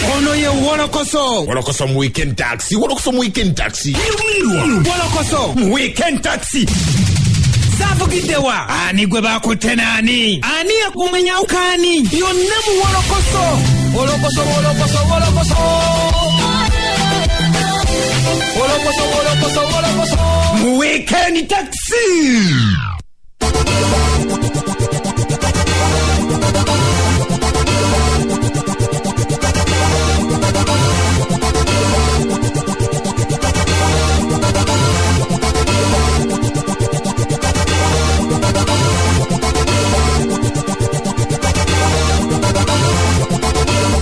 Ono ye Wolokoso. Wolokoso mu weekend taxi. Wolokoso mu weekend taxi. Wolokoso mu weekend taxi. Savugidewa. Ani gwe bakutenani. Ani akumenya ukani. Yonna mu Wolokoso. Wolokoso. Wolokoso. Mu weekend taxi.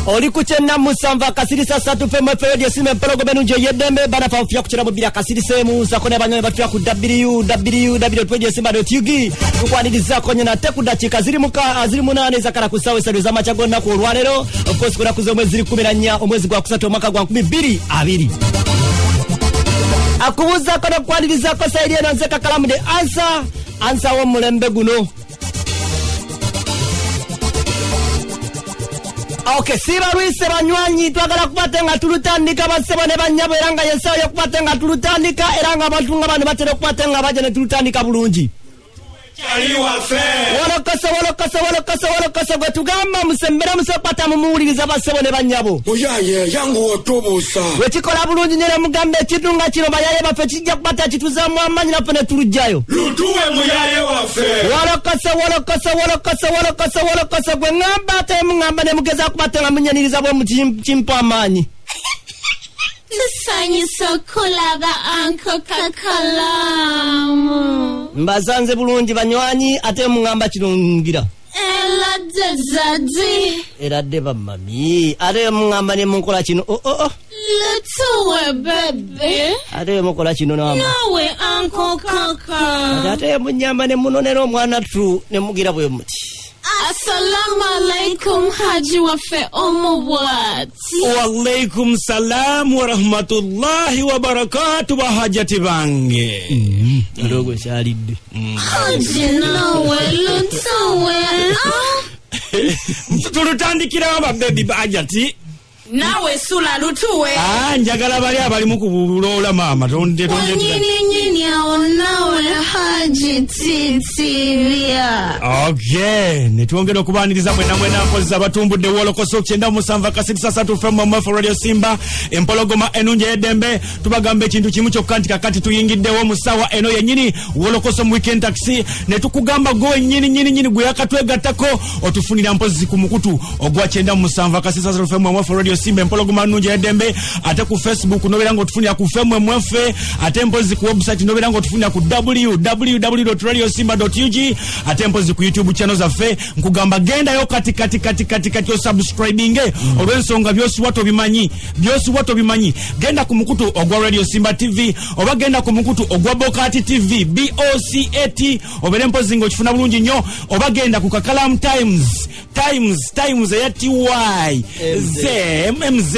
Oli kuchena musamva kasirisa satu fema radio sime pologo benuje yedembe bana fa ofya kuchira mubira kasirisa mu zakone banyo batwa ku www.radiosimba.ug ukwaniriza konye na tekuda chikaziri munane zakara kusawe sadu za machago na ku rwanero of course kuna kuzo mwezi 14 omwezi gwa kusatu mwaka gwa 2022 akubuza kono kwaniriza ko saidi na nzeka kalamu de answer wo mulembe guno. Okay, siba ruise banywanyi twagala kubatenga tulutandika basebone banyabo eranga yesayo yokubatenga tulutandika eranga abatunga bano batera kubatenga bajene tulutandika bulungi. Chali wafe. Wolokoso gwe tugamba musembera musopata mumuwuliriza basebone banyabo. Oyaye yangu otobusa. Wekikola bulungi nyere mugambe ekitunga kino bayaye bafe kijja kubata kituzamu amanyi naffe ne tulujjayo. Lutuwe muyaye wafe. Wolokoso gwe ngamba ate mungamba ne mugeza kubatenga munyaniriza bwe mukimpa amanyi. Lusanyi sokulaba anko kakalamu. Mbazanze bulungi banywanyi ate mungamba kirungira. Eradde bamami. Ate mungamba ne munkola kino. Lutuwe bebe. Ate mukola kino nama. Nawe anko kaka. Ate munyamba ne munonera omwana tu ne mugira bwe muti. Assalamu alaikum haji wafe omubwati. Wa alaikum salam wa rahmatullahi wa barakatuh wa hajati bange. Ndogo shalide. Haji nawe lutuwe. Tulutandikira aba baby hajati. Nawe sula lutuwe. Njagala bali abali mu kubulola mama tonde. Nyini nawe haji titiria. Okay, netwongera okubaniriza mwena mpozi abatumbudde Wolokoso 97 kasirisa satu fm mu radio Simba empologoma enunje edembe tubagambe ekintu kimu kyokka nti kakati tuyingiddewo mu sawa eno yennyini Wolokoso mu weekend taxi ne tukugamba go nyini gwe yakatwegattako otufunira mpozi ku mukutu ogwa 97 kasirisa satu fm mu radio Simba empologoma enunje edembe ate ku Facebook nobera ngo tufunira ku FMMF ate mpozi ku website nobera ngo tufunira ku www.radiosimba.ug ate mpozi ku YouTube channel zaffe nkugamba genda yo kati yo subscribing olwensonga byosi wato bimanyi genda ku mukutu ogwa Radio Simba TV oba genda ku mukutu ogwa Bokati TV BOCAT obere mpozi ngo kifuna bulungi nnyo oba genda ku Kakalam Times ya TY MMZ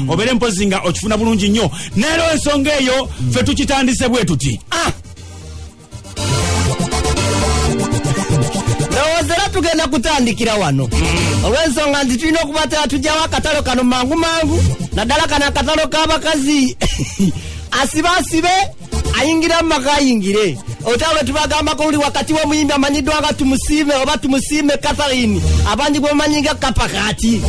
obere mpozi nga okifuna bulungi nnyo nero ensonga eyo fe tukitandise bwe tuti Nawazera tugenda kutandikira wano. Olwensonga nti tulina okubatera tujjawo akatalo kano mangu naddala kana akatalo k'abakazi asibe ayingira maka ayingire otawe tubagamba ko uli wakati wa muyimbi amanyiddwa nga tumusiime oba tumusiime Catherine abangi gwe manyinga kapakati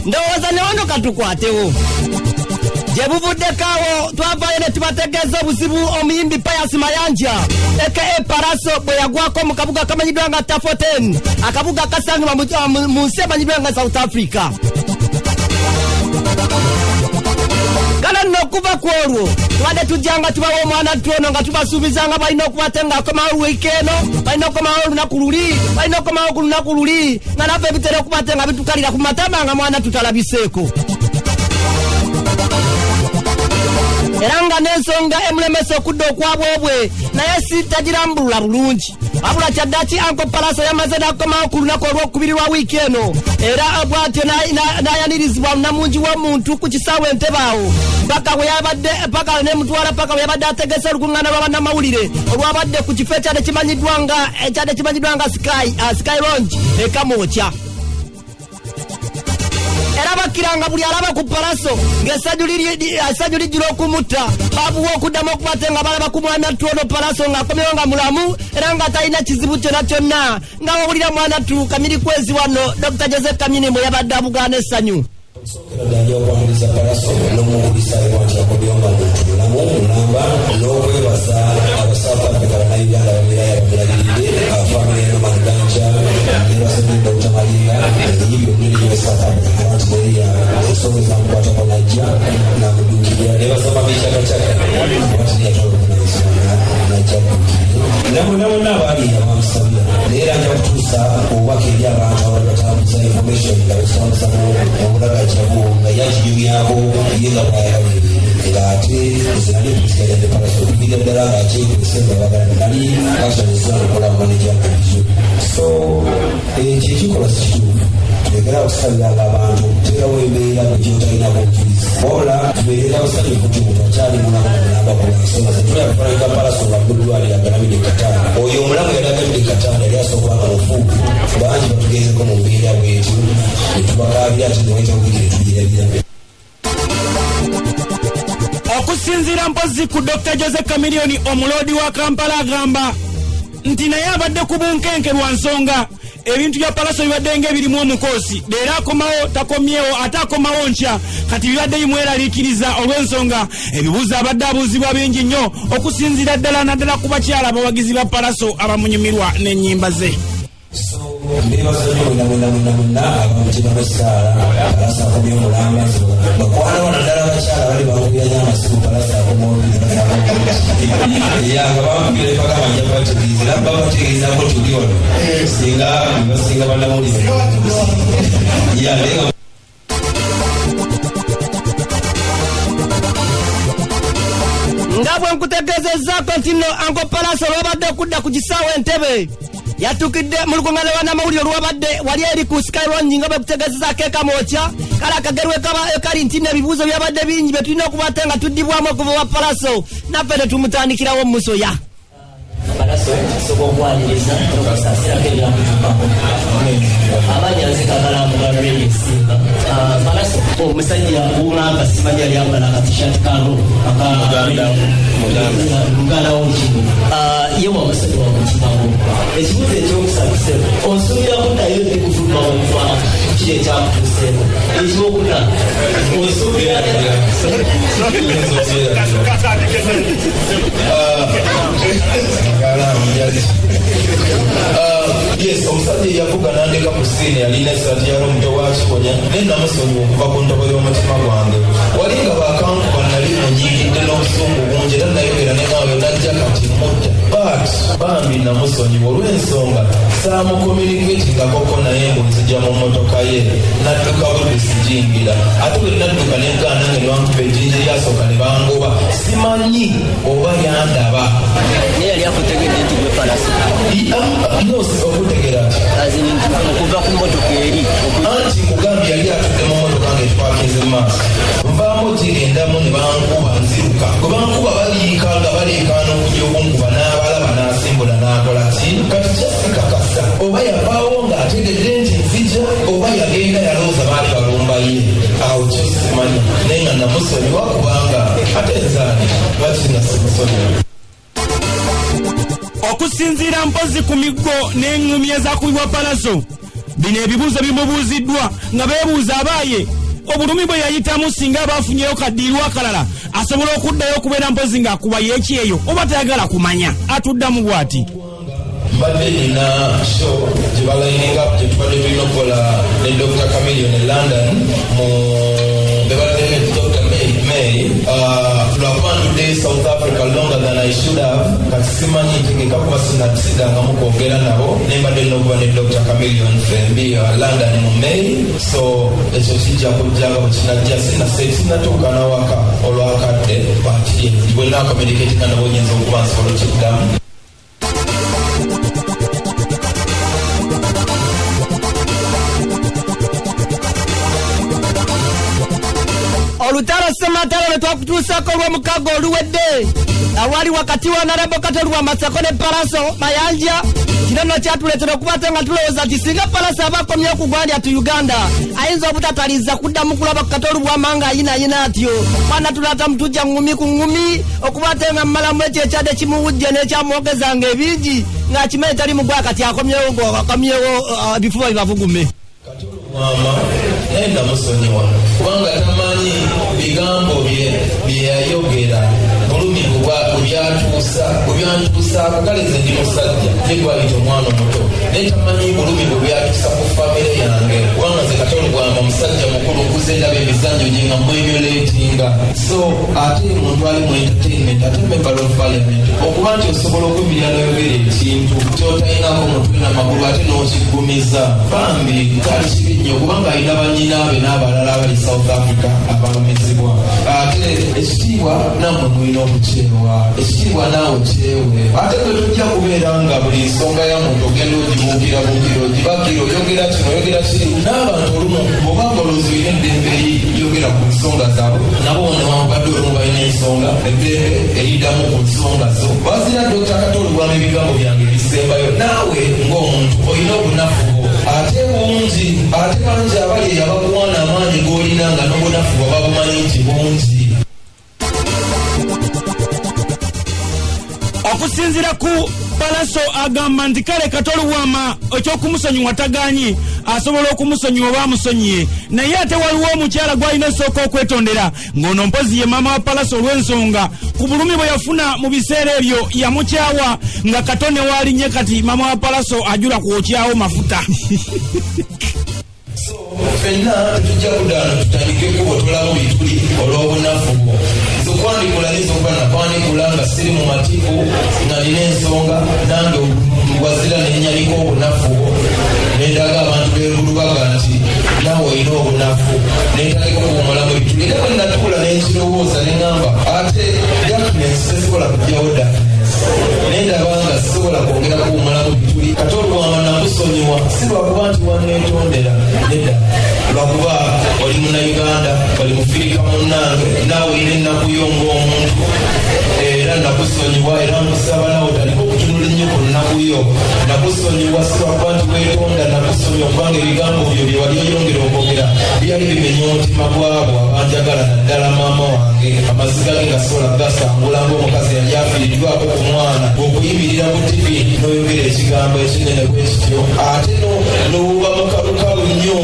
ndowooza ne wano katukwatewo jebuvudde kawo twavayo ne tubategeeza obuzibu omuyimbi Pius Mayanja aka Paraso bwe yagwako mu kabuga kamanyiddwa nga Tafoten akabuga kasangibwa mu nsi emanyiddwa nga South Africa. Kala nokuva ku olwo tubadde tujjanga tubawo omwana tuono nga tubasuubizanga balina okubatenga akomawo weekeno balina okukomawo olunaku luli nga naffe bitera okubatenga bitukalira ku matama nga mwana tutalabiseeko. Eranga n'ensonga emulemesa okudda okwabwobwe naye sitajirambulula bulungi wabula kyaddaaki Uncle Paraso yamaze n'akomawo ku lunaku olwokubiri lwa wiiki eno era bw'atyo n'ayanirizibwa namungi w'omuntu ku kisaawe Entebbe paka we yabadde yabadde ategese olukuŋŋaana lw'abannamawulire olwabadde ku kifo ekyadde kimanyiddwa nga Sky Lounge e Kamwokya. yakiranga buli alaba ku palaso ng'essanyu lijjula okumutta babuwa okuddamu okubate nga balaba ku mwana tuono palaso ng'akomyewo nga mulamu era nga talina kizibu kyonna kyonna nga wawulira mwana tu Kamiri Kwezi wano Dr. Joseph Kamini mwe yabadde abugaana essanyu. Sokeraganya okwamiriza palaso n'omukubisa ewanti yakobyonga mutulamu mulamba n'okwebaza aba South Africa na Uganda babeera yabulagirire family eno Maganja nebasabye Dr. Malinga eyibi omuliri South Africa ewanti neya esomeza mukwatako najja namudukirira nebasaba bikyakacaka ewanti neyatolokuna najja namuna abaali abamusabira naye era nja kutuusa obubaka eri abantu abali batambuza information nga bekitambuza omulagaji nga yakiyumyako ye nga bwayalabire ng'ate ezinali kusikajadde palaso okuviira ddala ng'akyekwese nga bagala nali akyanezina okukola manager manager so kyekikola sikituufu tulegera okusabiranga abantu okuteekawo embeera gyotalina bujulizi wabula tubeereka abasanyufu ti muntu akyali mulamu mulamba ku nsonga zetulya kufanika palaso nga ddwali agalabidde Katana oyo omulamu yali agabidde Katana yali asobolanga mufuuku bangi batugezeko mu mbeera bwetu netubakabira ati niwaita obwigire tubirabira. Okusinziira mpozi ku Dr. Joseph Chameleone omuloodi wa Kampala agamba nti naye abadde ku bunkenke lwa nsonga ebintu bya palaso bibadde ng'ebirimu omukoosi leero akomawo takomyewo ate akomawo nkya kati bibadde bimweraliikiriza olw'ensonga ebibuuzo abadde abuuzibwa bingi nnyo okusinziira ddala naddala ku bakyala abawagizi ba palaso abamunyumirwa n'ennyimba ze. Mbebaza muna abamutima b'essaala palasa akomye omulambazi bakwana bano ddala abakyala bali bakubiranya amasiku palasa akomobiranga bamubira epaka banja bategeeza era babategeezako tuli ono singa basinga banamulire nga bwe nkutegeezezzaako nti nno Uncle Palaso lwabadde okudda ku kisaawe Entebbe yatukidde mu lukuŋŋaana lw'amawulire olwabadde wali eri ku Sky Lounge nga bwe kutegeezezzaako ekamookya kale akagerwe kali nti n'ebibuuzo byabadde bingi bye tulina okubate nga tuddibwamu okuva wa Palaso naffe ne tumutandikirawo Musoya. Palaso sobo okwaniriza n'okusaasirako ebyakutupako abanyazi kakalambuga lw'ebyo esinga Palaso omusajja wulanga simanyi yali yambala akatishaati kalo muganda w'olukino ye wamusajja wamukimago ekibuuzo ekyokusabiseko onsuubirako nayo nekuvuma okuva kukiri ekyakutuuseeko ekyokuna onsuubira yes omusajja yavuga nandeka ku siini yalina esaati yali omuto wa Kikonya ne namusonyiwa okuva ku ntobo y'omutima gwange wali nga bakankuba nali munyiigidde n'obusungu bungi era nayogera ne naawe najja kati mutta but bambi namusonyiwa olw'ensonga saamukominikeitingakoko naye mbunzija mu mmotoka ye nadduka budde sijingira ate bwe nadduka nenkaana nange nwankuba ejjinja lyasooka ne bangoba simanyi oba yandaba naye yali akutegedde nti gwe Palaso okutegera ati okuva ku mmotoka eri anti mugambi yali atudde mu mmotoka ng'etwakinze mu maaso nvaamu girendamu ne bankuba nziruka gwe bankuba baliika nga baleekaana okujja okunkuba n'abalaba n'asimbula n'akola ki kati kyasikakasa oba yavaawo ng'ategedde nti nzija oba yagenda yalowooza baali balumba ye awo kyosimanyi naye nga namusonyiwa kubanga ate nzaani lwaki nga simusonyiwa. Okusinziira mpozi ku miggo n'eŋŋumi ezakubibwa Palaso bino ebibuuzo bimubuuziddwa nga beebuuza abaaye obulumi bwe yayitamu singa abaafunyeyo kaddiirwa akalala asobola okuddayo okubeera mpozi ng'akuba yeekyeyo oba tayagala kumanya atuddamu bw'ati. Mbadde nina show gye balayininga gye tubadde tulina okukola ne Dr. Chameleone e London mu bebaladde Dr. May lwakwanudde South Africa longer than I should have kati simanyi nti ngekakuba sinasiddangamu kwogera nabo ne mbadde n'okuba ne Dr. Chameleone fembi London mu May so ekyo kijja kujjanga bwe kinajja sinatuuka nawaka olwakadde bati bwe naakomuniketinga nabo nyinza okuba nsobola okiddamu. Olutalo Sematalo lwe twakutuusako olw'omukago oluwedde awali wakati wa Narabo Katerwa Masako ne Palaso Mayanja kino kyatuleetera okubate nga tulowooza nti singa Palasa abakomye okugwandya tu Uganda ayinza obutataliza kuddamu kulaba Katolu Bwama nga ayinaayina atyo mwana tulata mutujja ngumi ku ngumi okubate nga mmalamu ekyo ekyadde kimuwujje n'ekyamwogezanga ebingi ng'akimanye tali mugwa kati akomyewo bifuba bibavugume. Katolu Bwama nenda musonyiwa kubanga tamanyi bigambo bye yayogera bulumi bw'abyatuusa akugaleze ndi musajja negwalita omwana omuto naye tamanyi bulumi bwebyatuusa ku famire yange kubanga nze Katolu Bwama musajja mukulu okuza endaba emizanyo gye nga mwemyoleetinga so ate muntu ali mu entertainment ate member of parliament okuba nti osobola okuyimirira n'oyogera ekintu kyotalinako mutwe n'amagulu ate n'okiggumiza bambi kali kibi nnyo kubanga alina bannyinaabe n'abalala abali South Africa abalumizibwa ate ekitiibwa nammwe mulina okukyewa ekitiibwa naawe kyewe ate bwe tujja kubeera nga buli nsonga ya muntu ogenda ogibuukirabuukira ogibakira oyogera kino oyogera kiri n'abantu olumu bw'obanga olowooza olina eddembe yogera ku nsonga zaabwe nabo newankubadde olumu balina ensonga eddembe eriddamu ku nsonga zo wazira Dr. Katolu Bwama ebigambo byange ebisembayo naawe ng'omuntu olina obunafu ate bungi ate bangi abali abakuwaana amaanyi g'olina nga n'obunafu bwe babumanyi nti bungi. Okusinzira ku Palasa agamba nti kale Katolu Bwama ekyokumusonyiwa taganyi asobola okumusonyiwa oba amusonyiye naye ate waliwo omukyala gwalina esooka okwetondera ng'ono mpozi ye maama wa Palasa olw'ensonga ku bulumi bwe yafuna mu biseera ebyo yamukyawa nga Katone waalinnye kati maama wa Palasa ajula kwokyawo mafuta. Ffenna tujja kudaano tutandike kubotolamu bituli olw'obunafu bwo zokwandikula n'ezokuba nakwanikula nga siri mu matiku nga nina ensonga nange wazira nenyaliko obunafu bwo nendaga abantu beerulubaga nti nawe olina obunafu nentandika okuwumulamu ebituli era bwe natuula nenkirowooza neŋŋamba ate darkness tezisobola kujjawo darkness nendaba nga sisobola kwogera kuwumulamu bituli Katolu Bwama nakusonyiwa si lwakuba nti wanneetondera nedda lwakuba oli munnayuganda oli mufirika munnange naawe olina ennaku yo ng'omuntu era nakusonyiwa era nkusaba nawe otandika okutunula ennyo ku nnaku yo nakusonyiwa si lwakuba nti weetonda nakusonyiwa kubanga ebigambo byo bye wali oyongera okwogera byali bimenya omutima gwabo abanjagala naddala maama wange amaziga ge gasobola kugasangula ng'omukazi yali afiiriddwako ku mwana okuyimirira ku TV n'oyogera ekigambo ekinene bwekityo ate n'obuba mukalukalu nnyo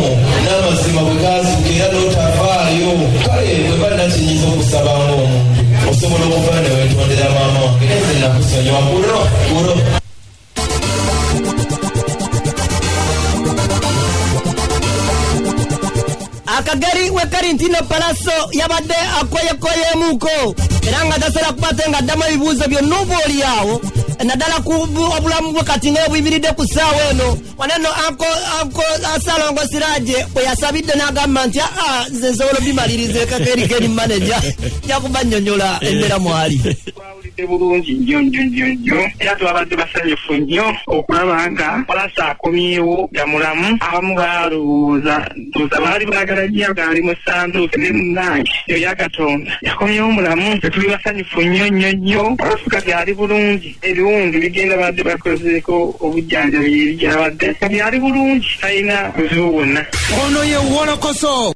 n'amazima bwe gazuka era n'otavaayo kale bwe mba nakinyiza okusaba ng'omuntu osobola okuva ne weetondera maama wange neze nakusonyiwa kulo. Akagari we kali ntino Palasa yabadde akoyekoyemuuko era nga tasera kubate nga addamu ebibuuzo byonna oba oli awo naddala ku obulamu bwe kati nga buyimiridde ku ssaawa eno waneno anko Salongo Siraje bwe yasabidde n'agamba nti nze nsobola bimaliriza Keri manager jakuba nnyonnyola embeera mwali. Twawulidde bulungi nnyo era twabadde basanyufu nnyo okulaba nga Palasa akomyewo nga mulamu abamu balowooza baali baagala nnyo gaali mu ssanduuke ne munnange eya Katonda yakomyewo mulamu tetuli basanyufu nnyo Palasa byali bulungi ebiwundu bigenda badde bakozeeko obujjanjabi byabadde byali bulungi talina buzibu bwonna. Ono ye Wolokoso.